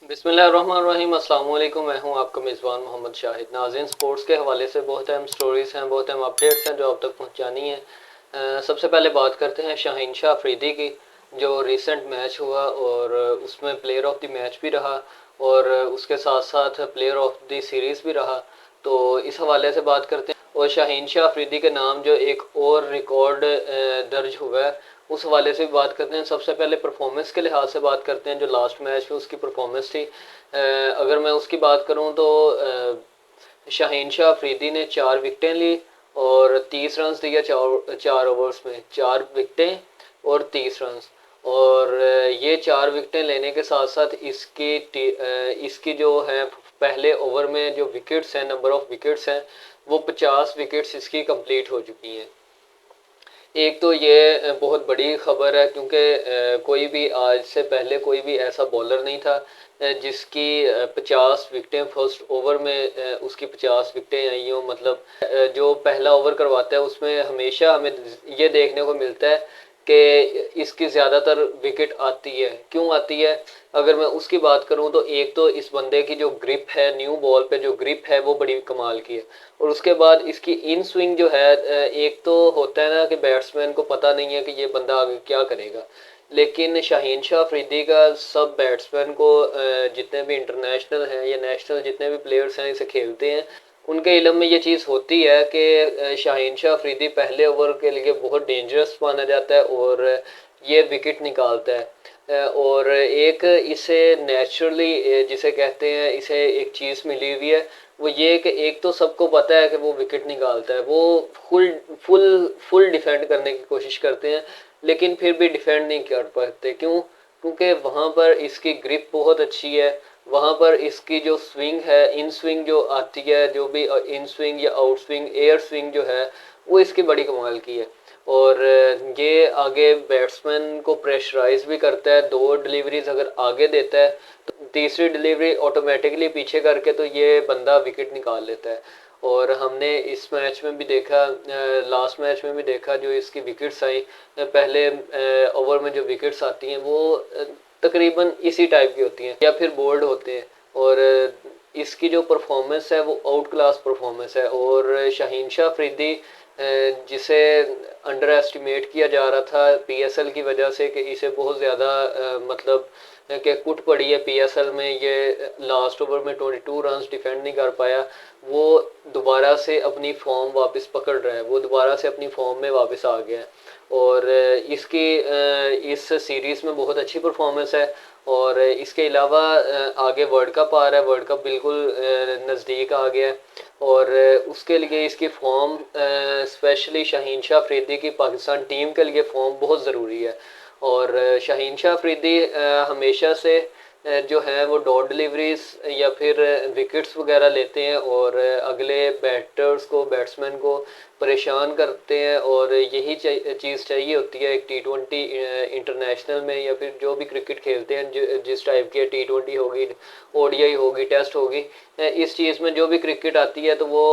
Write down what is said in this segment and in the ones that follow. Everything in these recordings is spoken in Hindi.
बिस्मिल्लाहिर्रहमानिर्रहीम। अस्सलाम वालेकुम। मैं हूं आपका मेज़बान मोहम्मद शाहिद। नाज़रीन, स्पोर्ट्स के हवाले से बहुत अहम स्टोरीज़ हैं, बहुत अहम अपडेट्स हैं जो आप तक पहुंचानी है। सबसे पहले बात करते हैं शाहीन शाह अफरीदी की, जो रिसेंट मैच हुआ और उसमें प्लेयर ऑफ द मैच भी रहा और उसके साथ साथ प्लेयर ऑफ द सीरीज़ भी रहा। तो इस हवाले से बात करते हैं और शाहीन शाह अफरीदी के नाम जो एक और रिकॉर्ड दर्ज हुआ है उस हवाले से भी बात करते हैं। सबसे पहले परफॉर्मेंस के लिहाज से बात करते हैं। जो लास्ट मैच में उसकी परफॉर्मेंस थी, अगर मैं उसकी बात करूं तो शाहीन शाह अफरीदी ने 4 विकेटें ली और 30 रन दिया। चार ओवर्स में 4 विकेटें और 30 रन। और ये 4 विकेटें लेने के साथ साथ इसकी जो है पहले ओवर में जो विकेट्स हैं, नंबर ऑफ विकेट्स हैं, वो 50 विकेट्स इसकी कंप्लीट हो चुकी हैं। एक तो ये बहुत बड़ी खबर है क्योंकि कोई भी आज से पहले कोई भी ऐसा बॉलर नहीं था जिसकी 50 विकेटें फर्स्ट ओवर में उसकी 50 विकेटें आई हों। मतलब जो पहला ओवर करवाता है उसमें हमेशा हमें ये देखने को मिलता है कि इसकी ज़्यादातर विकेट आती है। क्यों आती है? अगर मैं उसकी बात करूं तो एक तो इस बंदे की जो ग्रिप है, न्यू बॉल पे जो ग्रिप है वो बड़ी कमाल की है। और उसके बाद इसकी इन स्विंग जो है, एक तो होता है ना कि बैट्समैन को पता नहीं है कि ये बंदा आगे क्या करेगा, लेकिन शाहीन शाह अफरीदी का सब बैट्समैन को, जितने भी इंटरनेशनल हैं या नेशनल जितने भी प्लेयर्स हैं इसे खेलते हैं, उनके इलम में ये चीज़ होती है कि शाहीन शाह अफरीदी पहले ओवर के लिए बहुत डेंजरस माना जाता है और ये विकेट निकालता है। और एक इसे नेचुरली जिसे कहते हैं, इसे एक चीज़ मिली हुई है, वो ये कि एक तो सबको पता है कि वो विकेट निकालता है, वो फुल फुल फुल डिफेंड करने की कोशिश करते हैं लेकिन फिर भी डिफेंड नहीं कर पाते। क्यों? क्योंकि वहाँ पर इसकी ग्रिप बहुत अच्छी है। वहाँ पर इसकी जो स्विंग है, इन स्विंग जो आती है, जो भी इन स्विंग या आउट स्विंग, एयर स्विंग जो है, वो इसकी बड़ी कमाल की है। और ये आगे बैट्समैन को प्रेशराइज भी करता है। 2 डिलीवरीज अगर आगे देता है तो तीसरी डिलीवरी ऑटोमेटिकली पीछे करके तो ये बंदा विकेट निकाल लेता है। और हमने इस मैच में भी देखा, लास्ट मैच में भी देखा, जो इसकी विकेट्स आई पहले ओवर में जो विकेट्स आती हैं वो तकरीबन इसी टाइप की होती हैं या फिर बोल्ड होते हैं। और इसकी जो परफॉर्मेंस है वो आउट क्लास परफॉर्मेंस है। और शाहीन शाह अफरीदी जिसे अंडर एस्टिमेट किया जा रहा था पीएसएल की वजह से कि इसे बहुत ज़्यादा मतलब कि कुट पड़ी है पीएसएल में, ये लास्ट ओवर में 22 रन डिफेंड नहीं कर पाया, वो दोबारा से अपनी फॉर्म वापस पकड़ रहा है, वो दोबारा से अपनी फॉर्म में वापस आ गया है। और इसकी इस सीरीज़ में बहुत अच्छी परफॉर्मेंस है। और इसके अलावा आगे वर्ल्ड कप आ रहा है, वर्ल्ड कप बिल्कुल नज़दीक आ गया है। और उसके लिए इसकी फॉर्म, स्पेशली शाहीन शाह अफरीदी की पाकिस्तान टीम के लिए फॉर्म बहुत ज़रूरी है। और शाहीन शाह अफरीदी हमेशा से जो है वो डॉट डिलीवरीज या फिर विकेट्स वगैरह लेते हैं और अगले बैटर्स को, बैट्समैन को परेशान करते हैं। और यही चीज़ चाहिए होती है एक टी20 इंटरनेशनल में, या फिर जो भी क्रिकेट खेलते हैं जिस टाइप की टी20 होगी, ओडीआई होगी, टेस्ट होगी, इस चीज़ में जो भी क्रिकेट आती है तो वो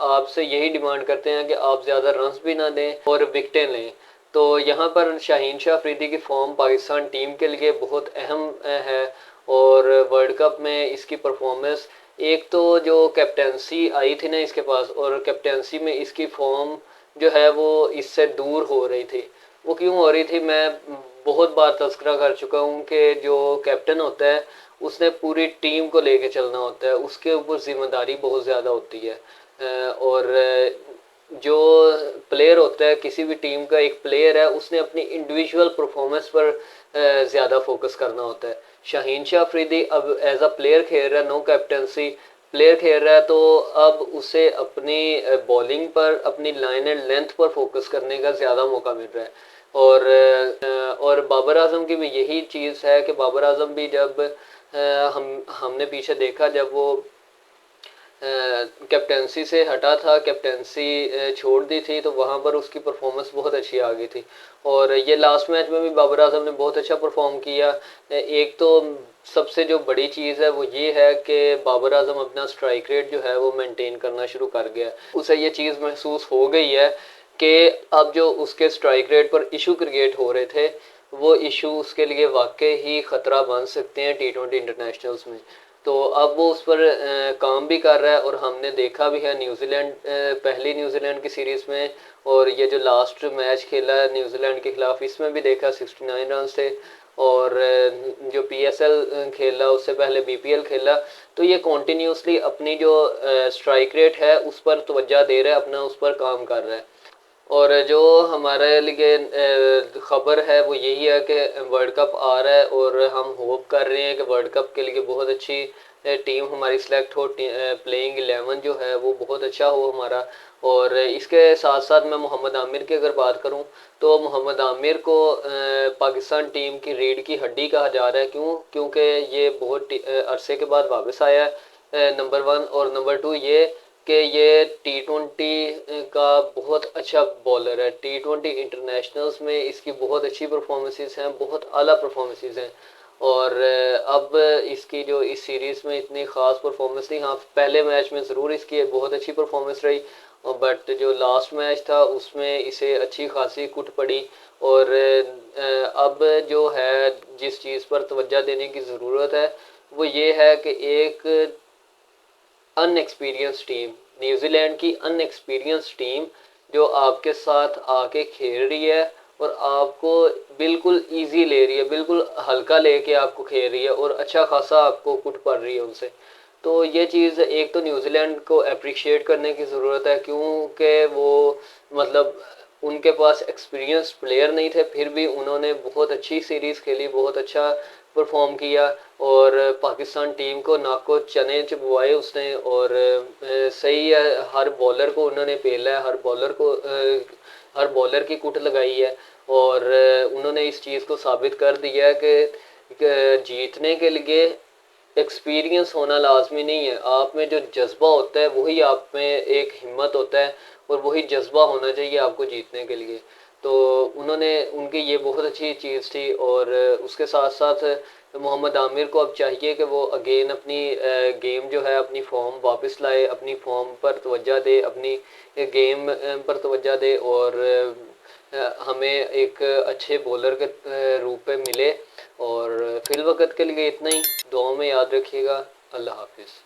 आपसे यही डिमांड करते हैं कि आप ज़्यादा रन्स भी ना दें और विकटें लें। तो यहाँ पर शाहीन शाह अफरीदी की फॉर्म पाकिस्तान टीम के लिए बहुत अहम है। और वर्ल्ड कप में इसकी परफॉर्मेंस, एक तो जो कैप्टेंसी आई थी ना इसके पास, और कैप्टेंसी में इसकी फॉर्म जो है वो इससे दूर हो रही थी। वो क्यों हो रही थी, मैं बहुत बार तस्करा कर चुका हूँ कि जो कैप्टन होता है उसने पूरी टीम को लेके चलना होता है, उसके ऊपर जिम्मेदारी बहुत ज़्यादा होती है। और जो प्लेयर होता है, किसी भी टीम का एक प्लेयर है, उसने अपनी इंडिविजुअल परफॉर्मेंस पर ज़्यादा फोकस करना होता है। शाहीन शाह अफरीदी अब एज अ प्लेयर खेल रहा है, नो कैप्टनसी, प्लेयर खेल रहा है, तो अब उसे अपनी बॉलिंग पर, अपनी लाइन एंड लेंथ पर फोकस करने का ज़्यादा मौका मिल रहा है। और बाबर आजम की भी यही चीज़ है कि बाबर आजम भी जब हमने पीछे देखा, जब वो कैप्टेंसी से हटा था, कैप्टेंसी छोड़ दी थी, तो वहाँ पर उसकी परफॉर्मेंस बहुत अच्छी आ गई थी। और ये लास्ट मैच में भी बाबर आजम ने बहुत अच्छा परफॉर्म किया। एक तो सबसे जो बड़ी चीज़ है वो ये है कि बाबर आजम अपना स्ट्राइक रेट जो है वो मेंटेन करना शुरू कर गया। उसे ये चीज़ महसूस हो गई है कि अब जो उसके स्ट्राइक रेट पर इशू क्रिएट हो रहे थे वो इशू उसके लिए वाकई ही ख़तरा बन सकते हैं T20 इंटरनेशनल्स में। तो अब वो उस पर काम भी कर रहा है और हमने देखा भी है न्यूजीलैंड पहली न्यूजीलैंड की सीरीज़ में, और ये जो लास्ट मैच खेला है न्यूजीलैंड के खिलाफ इसमें भी देखा 69 रन थे। और जो PSL खेला उससे पहले BPL खेला, तो ये कॉन्टीन्यूसली अपनी जो स्ट्राइक रेट है उस पर तवज्जो दे रहा है, अपना उस पर काम कर रहा है। और जो हमारे लिए ख़बर है वो यही है कि वर्ल्ड कप आ रहा है और हम होप कर रहे हैं कि वर्ल्ड कप के लिए बहुत अच्छी टीम हमारी सिलेक्ट हो, प्लेइंग 11 जो है वो बहुत अच्छा हो हमारा। और इसके साथ साथ मैं मोहम्मद आमिर की अगर बात करूं, तो मोहम्मद आमिर को पाकिस्तान टीम की रीढ़ की हड्डी कहा जा रहा है। क्योंकि ये बहुत अरसे के बाद वापस आया है, नंबर 1। और नंबर 2 ये कि ये T20 का बहुत अच्छा बॉलर है। T20 इंटरनेशनल्स में इसकी बहुत अच्छी परफॉर्मेंसेस हैं, बहुत आला परफॉर्मेंसेस हैं। और अब इसकी जो इस सीरीज़ में इतनी ख़ास परफॉर्मेंस थी, हाँ पहले मैच में ज़रूर इसकी बहुत अच्छी परफॉर्मेंस रही, बट जो लास्ट मैच था उसमें इसे अच्छी खासी कुट पड़ी। और अब जो है जिस चीज़ पर तवज्जो देने की ज़रूरत है वो ये है कि एक अनएक्सपीरियंस टीम, न्यूजीलैंड की अनएक्सपीरियंस टीम जो आपके साथ आके खेल रही है और आपको बिल्कुल इजी ले रही है, बिल्कुल हल्का लेके आपको खेल रही है और अच्छा खासा आपको कुट पड़ रही है उनसे। तो ये चीज़ एक तो न्यूजीलैंड को अप्रिशिएट करने की ज़रूरत है, क्योंकि वो मतलब उनके पास एक्सपीरियंस प्लेयर नहीं थे, फिर भी उन्होंने बहुत अच्छी सीरीज़ खेली, बहुत अच्छा परफॉर्म किया और पाकिस्तान टीम को नाको चने चबवाए उसने। और सही है, हर बॉलर को उन्होंने पेला है, हर बॉलर की कुट लगाई है। और उन्होंने इस चीज़ को साबित कर दिया है कि जीतने के लिए एक्सपीरियंस होना लाजमी नहीं है, आप में जो जज्बा होता है वही आप में एक हिम्मत होता है और वही जज्बा होना चाहिए आपको जीतने के लिए। तो उन्होंने उनकी ये बहुत अच्छी चीज़ थी। और उसके साथ साथ मोहम्मद आमिर को अब चाहिए कि वो अगेन अपनी गेम जो है अपनी फॉर्म वापस लाए, अपनी फॉर्म पर तवज्जो दे, अपनी गेम पर तवज्जो दे और हमें एक अच्छे बॉलर के रूप में मिले। और फिल वक़्त के लिए इतना ही, दुआ में याद रखिएगा। अल्लाह हाफिज़।